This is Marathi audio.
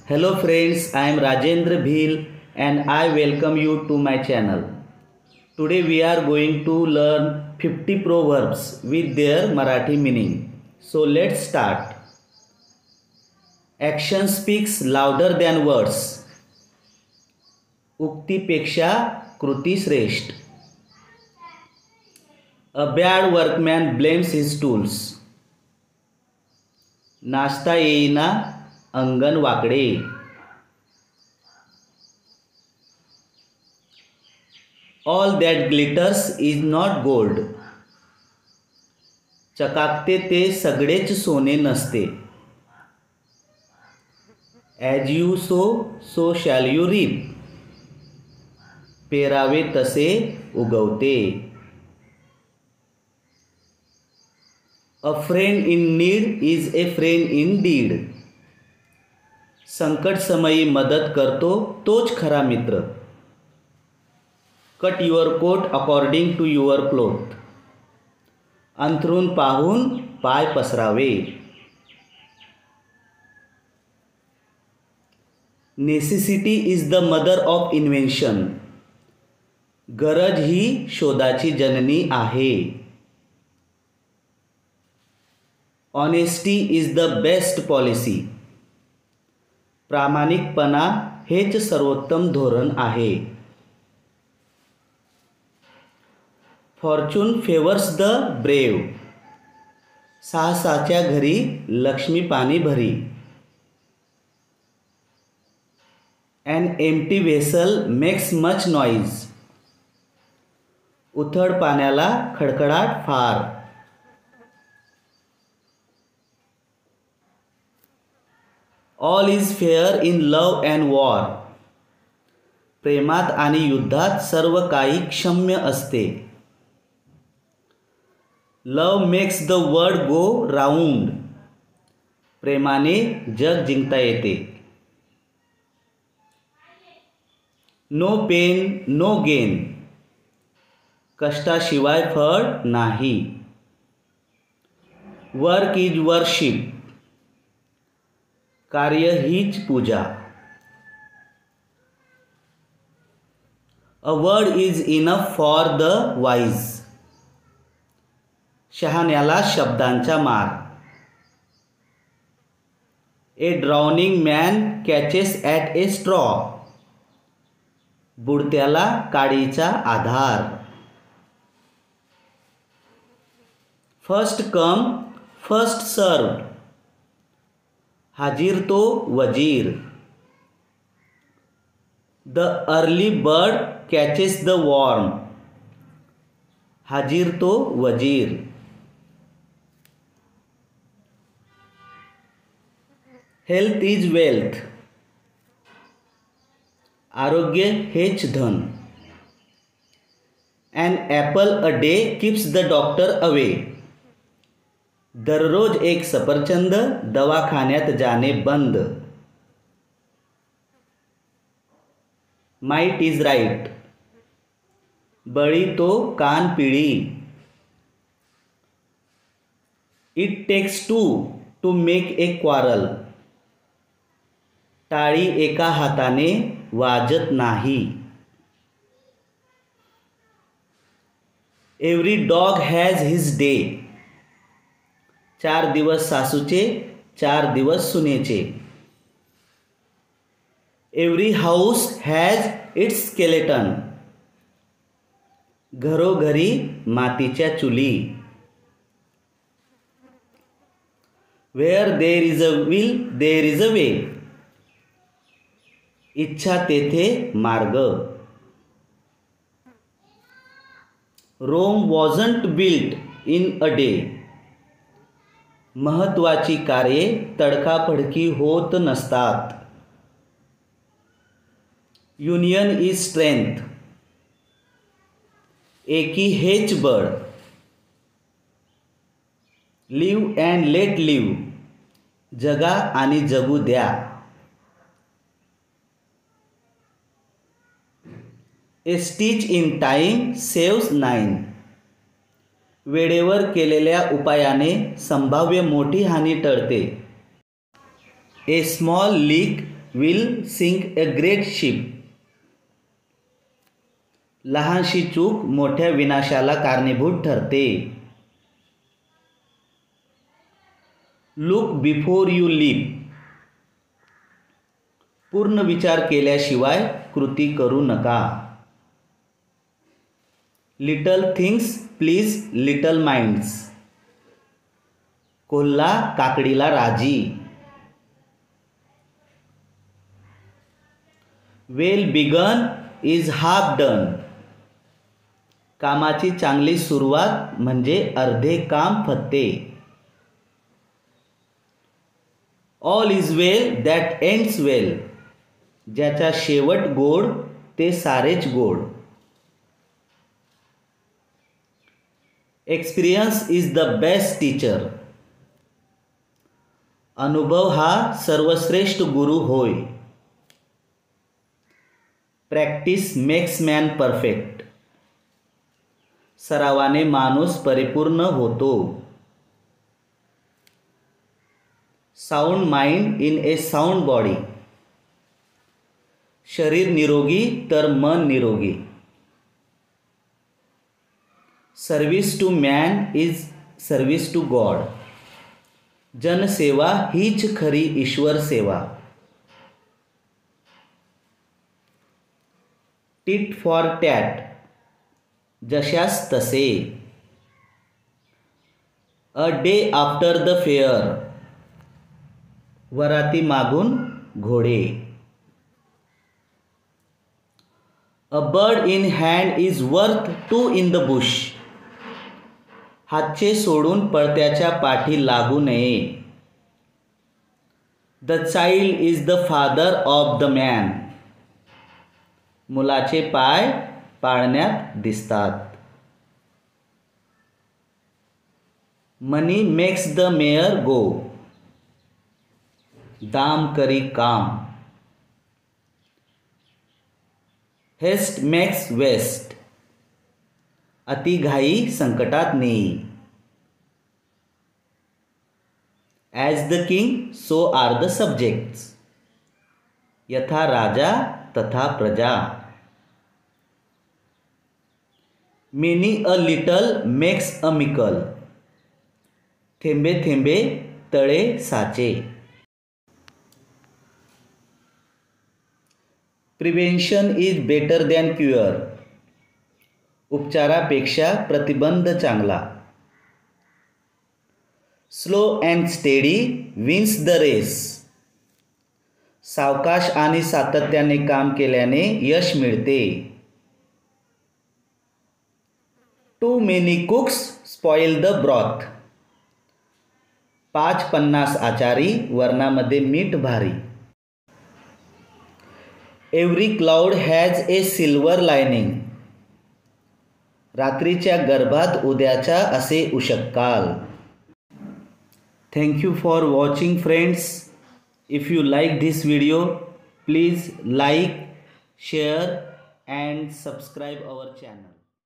Hello friends, I am Rajendra Bhil and I welcome you to my channel. Today we are going to learn 50 proverbs with their Marathi meaning. So let's start. Action speaks louder than words. उक्तीपेक्षा कृती श्रेष्ठ. A bad workman blames his tools. नाचता येईना अंगण वाकडे. All that glitters is not gold. चकाकते ते सगळेच सोने नसते. As you sow, so shall you reap. पेरावे तसे उगवते. A friend in need is a friend indeed. संकट समयी मदत करतो तोच खरा मित्र. Cut your coat according to your cloth. अंथरूण पाहून पाय पसरावे. Necessity is the mother of invention. गरज ही शोधाची जननी आहे. Honesty is the best policy. प्रामाणिकपणा हेच सर्वोत्तम धोरण आहे. Fortune favors the brave. साहसाच्या घरी लक्ष्मी पाणी भरी. An empty vessel makes much noise. उथळ पाण्याला खडखडाट फार. All is fair in love and war. प्रेमात आणि युद्धात सर्व काही क्षम्य असते. Love makes the world go round. प्रेमाने जग जिंकता येते. No pain, no gain. कष्टाशिवाय फळ नाही. Work is worship. कार्य हीच पूजा. A word is enough for the wise. शहाण्याला शब्दांचा मार. A drowning man catches at a straw. बुडत्याला काडीचा आधार. First come, first served. हाजीर तो वजीर. The early bird catches the worm. हाजीर तो वजीर. Health is wealth. आरोग्य हेच धन. An apple a day keeps the doctor away. दररोज एक सफरचंद दवाखान्यात जाणे बंद. Might is right. बळी तो कान पिळी. It takes two to make a quarrel. टाळी एका हाताने वाजत नाही. Every dog has his day. 4 दिवस सासूचे 4 दिवस सुनेचे. Every house has its skeleton. घरोघरी मातीच्या चुली. Where there is a will, there is a way. इच्छा तेथे मार्ग. Rome wasn't built in a day. महत्वाची कार्ये तडकाफडकी होत नसतात. Union is strength. एकी हेच बळ. Live and let live. जगा आणि जगू द्या. A stitch in time saves 9. वेळेवर केलेल्या उपायाने संभाव्य मोठी हानी टळते. A small leak will sink a great ship. लहानशी चूक मोठ्या विनाशाला कारणीभूत ठरते. Look before you leap. पूर्ण विचार केल्याशिवाय कृती करू नका. Little things please little minds. कोल्हा काकडीला राजी. Well begun is half done. कामाची चांगली सुरुवात म्हणजे अर्धे काम फत्ते. All is well that ends well. ज्याचा शेवट गोड ते सारेच गोड. Experience is the best teacher. अनुभव हा सर्वश्रेष्ठ गुरु होय. Practice makes man perfect. सरावाने माणूस परिपूर्ण होतो. Sound mind in a sound body. शरीर निरोगी तर मन निरोगी. Service to man is service to God. जनसेवा हीच खरी ईश्वर सेवा. Tit for tat. जशास तसे. A day after the fair. वराती मागून घोडे. A bird in hand is worth two in the bush. हातचे सोडून पळत्याच्या पाठी लागू नये. The child is the father of the man. मुलाचे पाय पाळण्यात दिसतात. Money makes the mayor go. दाम करी काम. Haste makes waste. अतिघाई संकटात नेई. As the king, so are the subjects. यथा राजा तथा प्रजा. Many a little makes a mickle. थेंबे थेंबे तळे साचे. Prevention is better than cure. उपचारापेक्षा प्रतिबंध चांगला. Slow and steady wins the race. सावकाश आणि सातत्याने काम केल्याने यश मिळते. Too many cooks spoil the broth. 5-50 आचारी वरणामध्ये मीठ भारी. Every cloud has a silver lining. रात्रीच्या गर्भात उद्याचा असे उषःकाल. Thank you for watching friends. If you like this video please like, share and subscribe our channel.